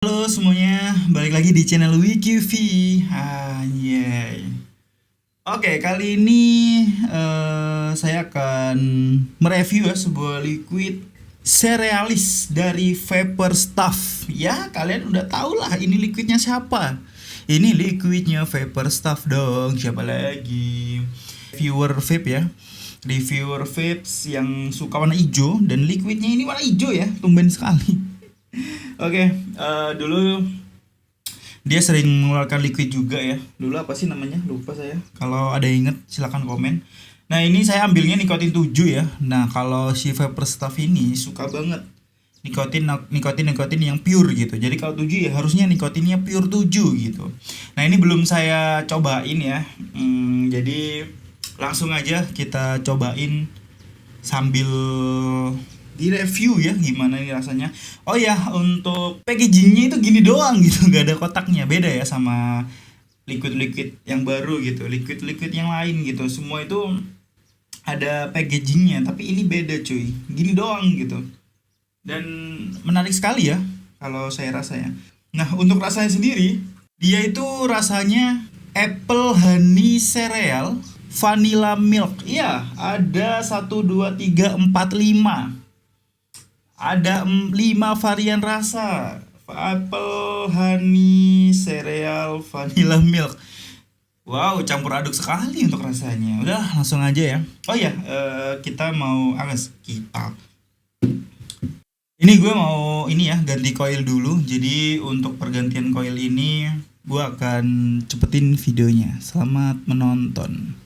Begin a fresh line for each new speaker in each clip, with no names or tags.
Halo semuanya, balik lagi di channel WikiV. Anjay. Oke, kali ini saya akan mereview ya sebuah liquid cerealis dari Vapor Stuff. Ya, kalian udah tau lah ini liquidnya siapa. Ini liquidnya Vapor Stuff dong, siapa lagi? Reviewer vape ya. Reviewer vapes yang suka warna hijau dan liquidnya ini warna hijau ya, tumben sekali. Oke, dulu dia sering mengeluarkan liquid juga ya. Dulu apa sih namanya? Lupa saya. Kalau ada yang inget silakan komen. Nah, ini saya ambilnya nikotin 7 ya. Nah, kalau si Vapor Stuff ini suka banget nikotin yang pure gitu. Jadi kalau 7 ya harusnya nikotinnya pure 7 gitu. Nah, ini belum saya cobain ya. Jadi langsung aja kita cobain sambil di review ya gimana ini rasanya. Oh ya, untuk packagingnya itu gini doang gitu, nggak ada kotaknya. Beda ya sama liquid-liquid yang baru gitu, liquid-liquid yang lain gitu. Semua itu ada packagingnya, tapi ini beda cuy, gini doang gitu. Dan menarik sekali ya kalau saya rasa ya. Nah, untuk rasanya sendiri, dia itu rasanya apple honey cereal vanilla milk. Iya, ada 1, 2, 3, 4, 5. Ada 5 varian rasa. Apple, honey, cereal, vanilla milk. Wow, campur aduk sekali untuk rasanya. Udah, langsung aja ya. Oh ya, kita mau kita. Ini gue mau ini ya, ganti coil dulu. Jadi untuk pergantian coil ini gue akan cepetin videonya. Selamat menonton.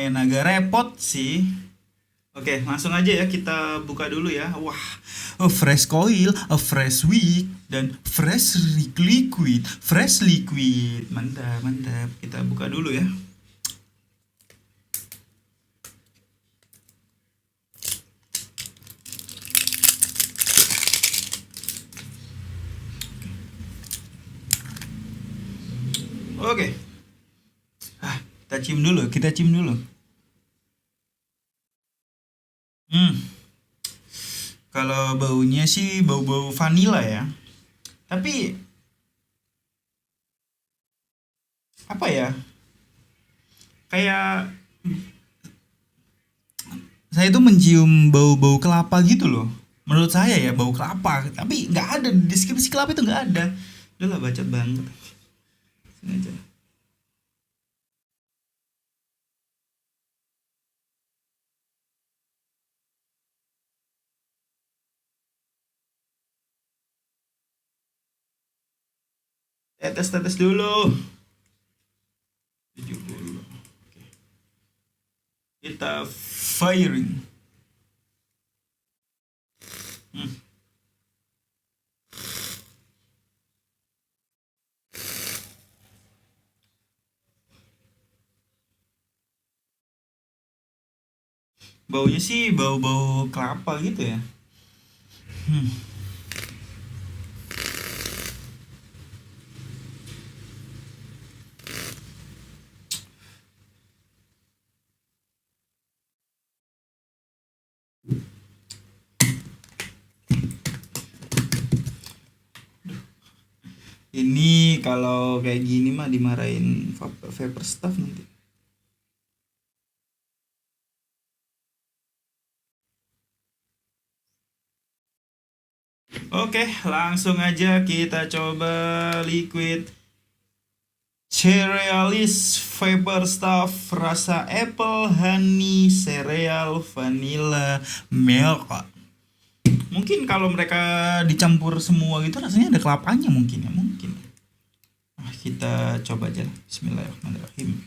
lumayan agak repot sih. Oke, langsung aja ya kita buka dulu ya. Wah, a fresh coil, a fresh wick, dan fresh liquid, fresh liquid. Mantap, mantap. Kita buka dulu ya. Oke. Kita cium dulu, kita cium dulu. Kalau baunya sih bau-bau vanilla ya. Tapi apa ya? Kayak saya tuh mencium bau-bau kelapa gitu loh. Menurut saya ya bau kelapa. Tapi nggak ada di deskripsi kelapa itu nggak ada. Udah lah bacot banget. Sini aja. Tes dulu. 70. Oke. Kita firing. Hmm. Baunya sih bau-bau kelapa gitu ya. Hmm. Ini kalau kayak gini mah dimarahin vapor staff nanti. Oke, langsung aja kita coba liquid Cerealis Vapor Staff rasa apple, honey, cereal, vanilla, milk. Mungkin kalau mereka dicampur semua gitu rasanya ada kelapanya mungkin ya, mungkin. Kita coba aja. Bismillahirrahmanirrahim.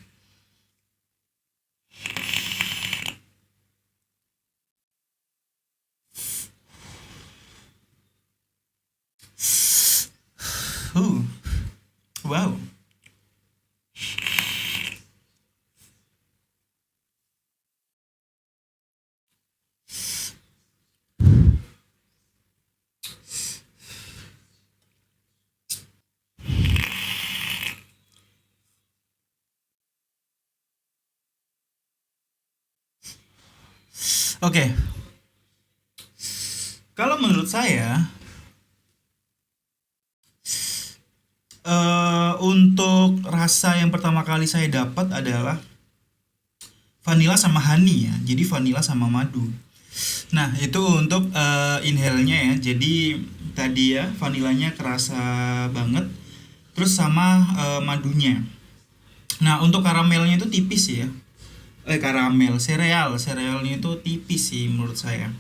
Wow. Oke. Kalau menurut saya untuk rasa yang pertama kali saya dapat adalah vanilla sama honey ya. Jadi vanilla sama madu. Nah, itu untuk inhale-nya ya. Jadi tadi ya vanilanya kerasa banget. Terus sama madunya. Nah, untuk karamelnya itu tipis ya. Karamel, serealnya itu tipis sih menurut saya.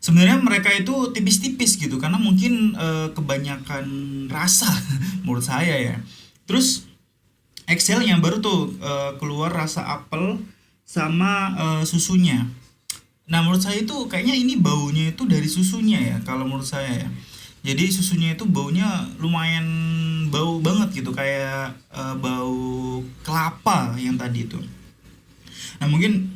Sebenarnya mereka itu tipis-tipis gitu karena mungkin kebanyakan rasa menurut saya ya. Terus Excelnya baru tuh keluar rasa apel sama susunya. Nah, menurut saya itu kayaknya ini baunya itu dari susunya ya, kalau menurut saya ya. Jadi susunya itu baunya lumayan bau banget gitu, kayak bau kelapa yang tadi itu. Nah, mungkin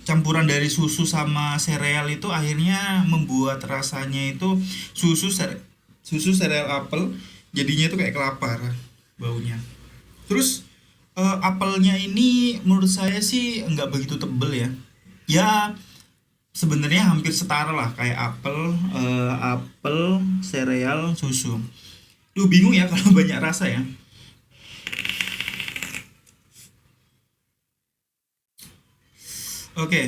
campuran dari susu sama sereal itu akhirnya membuat rasanya itu susu sereal apel jadinya itu kayak kelapa baunya. Terus apelnya ini menurut saya sih nggak begitu tebel ya. Ya sebenarnya hampir setara lah kayak apel, sereal, susu. Lu bingung ya kalau banyak rasa ya. Oke,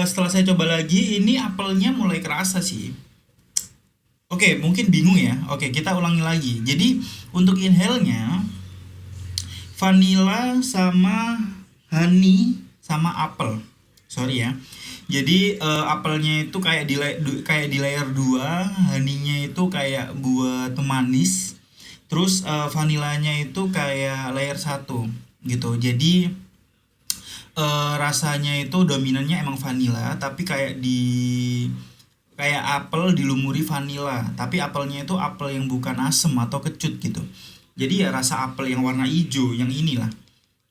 setelah saya coba lagi, ini apelnya mulai kerasa sih. Oke, mungkin bingung ya. Oke, kita ulangi lagi. Jadi untuk inhale-nya vanilla sama honey sama apel. Sorry ya. Jadi apelnya itu kayak di layer 2, honey-nya itu kayak buat pemanis. Terus vanilanya itu kayak layer 1. gitu. Jadi rasanya itu dominannya emang vanilla, tapi kayak apel dilumuri vanilla, tapi apelnya itu apel yang bukan asem atau kecut gitu. Jadi ya rasa apel yang warna hijau yang inilah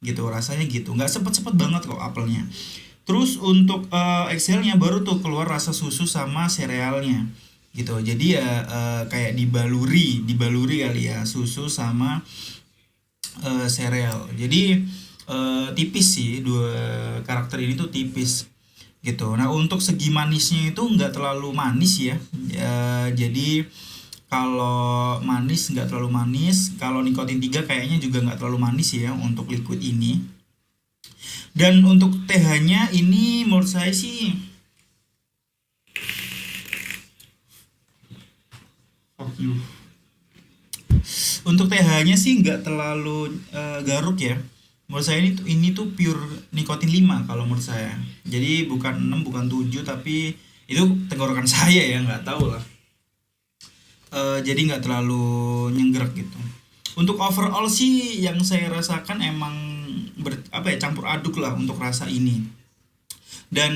gitu, rasanya gitu, nggak sepet-sepet banget kok apelnya. Terus untuk exhalnya baru tuh keluar rasa susu sama serealnya gitu. Jadi ya kayak dibaluri kali ya, susu sama sereal. Jadi tipis sih, dua karakter ini tuh tipis gitu. Nah untuk segi manisnya itu nggak terlalu manis ya. Jadi kalau manis nggak terlalu manis, kalau nikotin 3 kayaknya juga nggak terlalu manis ya untuk liquid ini. Dan untuk TH-nya ini menurut saya sih, fuck you. Untuk TH-nya sih nggak terlalu garuk ya. Menurut saya ini tuh pure nikotin 5 kalau menurut saya. Jadi bukan 6 bukan 7, tapi itu tenggorokan saya ya, nggak tahu lah. Jadi nggak terlalu nyenggerak gitu. Untuk overall sih yang saya rasakan emang apa ya, campur aduk lah untuk rasa ini. Dan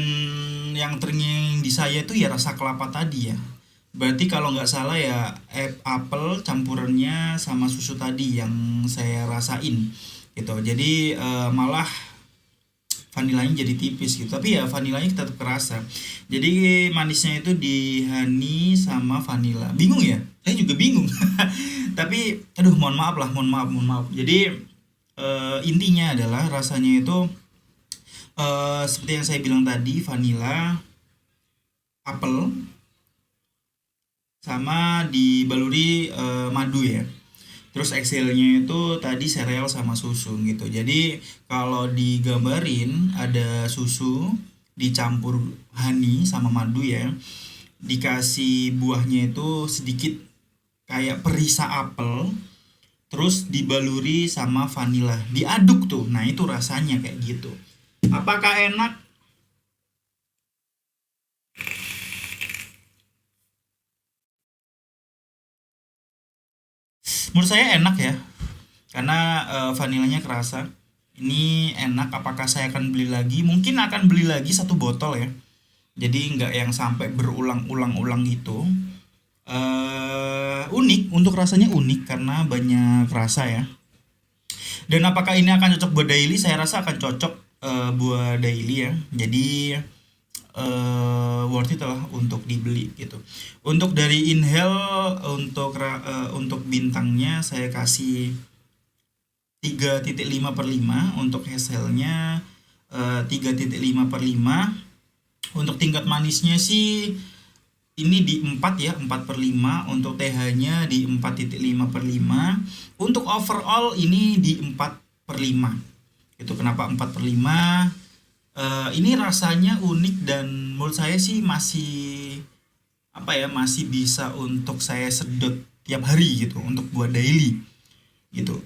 yang terngiang di saya tuh ya rasa kelapa tadi ya. Berarti kalau nggak salah ya apel campurannya sama susu tadi yang saya rasain gitu. Jadi malah vanilanya jadi tipis gitu. Tapi ya vanilanya tetap kerasa. Jadi manisnya itu di honey sama vanila. Bingung ya? Saya juga bingung. Tapi aduh, mohon maaf. Jadi intinya adalah rasanya itu seperti yang saya bilang tadi, vanila, apel, sama dibaluri madu ya. Terus exhalnya itu tadi sereal sama susu gitu. Jadi kalau digambarin ada susu dicampur honey sama madu ya. Dikasih buahnya itu sedikit kayak perisa apel, terus dibaluri sama vanila, diaduk tuh. Nah, itu rasanya kayak gitu. Apakah enak? Menurut saya enak ya, karena vanilanya kerasa. Ini enak. Apakah saya akan beli lagi? Mungkin akan beli lagi satu botol ya. Jadi nggak yang sampai berulang-ulang gitu. Unik, untuk rasanya unik karena banyak rasa ya. Dan apakah ini akan cocok buat daily? Saya rasa akan cocok buat daily ya. Jadi worth it lah untuk dibeli gitu. Untuk dari Inhale, untuk bintangnya saya kasih 3,5/5, untuk hazelnya 3,5/5. Untuk tingkat manisnya sih ini di 4 ya, 4/5. Untuk TH-nya di 4,5/5. Untuk overall ini di 4/5. Itu kenapa 4/5? Ini rasanya unik dan menurut saya sih masih apa ya, masih bisa untuk saya sedot tiap hari gitu untuk buat daily gitu.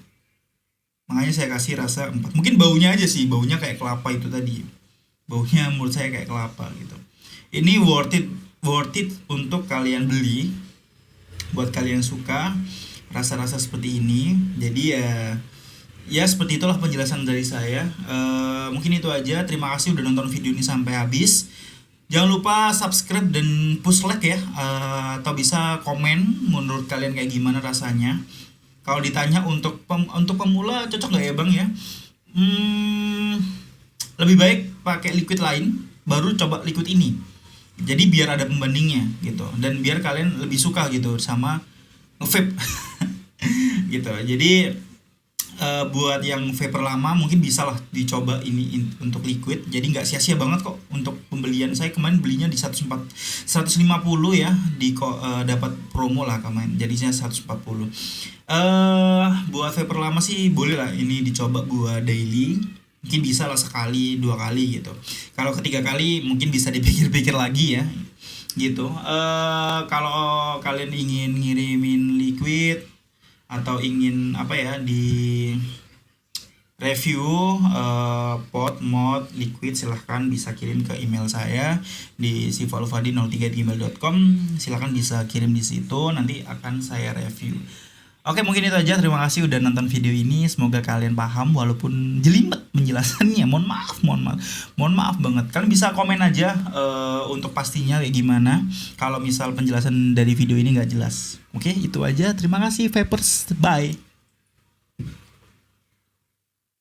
Makanya saya kasih rasa 4. Mungkin baunya aja sih, baunya kayak kelapa itu tadi. Baunya menurut saya kayak kelapa gitu. Ini worth it untuk kalian beli, buat kalian suka rasa-rasa seperti ini. Jadi ya seperti itulah penjelasan dari saya. Mungkin itu aja. Terima kasih udah nonton video ini sampai habis. Jangan lupa subscribe dan push like ya. Atau bisa komen menurut kalian kayak gimana rasanya. Kalau ditanya untuk pemula cocok nggak ya bang ya? Lebih baik pakai liquid lain, baru coba liquid ini. Jadi biar ada pembandingnya gitu, dan biar kalian lebih suka gitu sama nge-vape. Gitu. Jadi buat yang vapor lama mungkin bisa lah dicoba ini untuk liquid. Jadi nggak sia-sia banget kok untuk pembelian. Saya kemarin belinya di 150 ya, dapat promo lah kemarin, jadinya 140. Buat vapor lama sih boleh lah ini dicoba buat daily. Mungkin bisa lah sekali 2 kali gitu. Kalau ketiga kali mungkin bisa dipikir-pikir lagi ya gitu. Kalau kalian ingin ngirimin liquid atau ingin apa ya, di review pot mod liquid, silahkan bisa kirim ke email saya di sivalufadi03@gmail.com. Silahkan bisa kirim di situ, nanti akan saya review. Oke, mungkin itu aja. Terima kasih udah nonton video ini. Semoga kalian paham walaupun jelimet menjelasannya. Mohon maaf banget. Kalian bisa komen aja untuk pastinya kayak gimana kalau misal penjelasan dari video ini nggak jelas. Oke, itu aja. Terima kasih Vapers. Bye.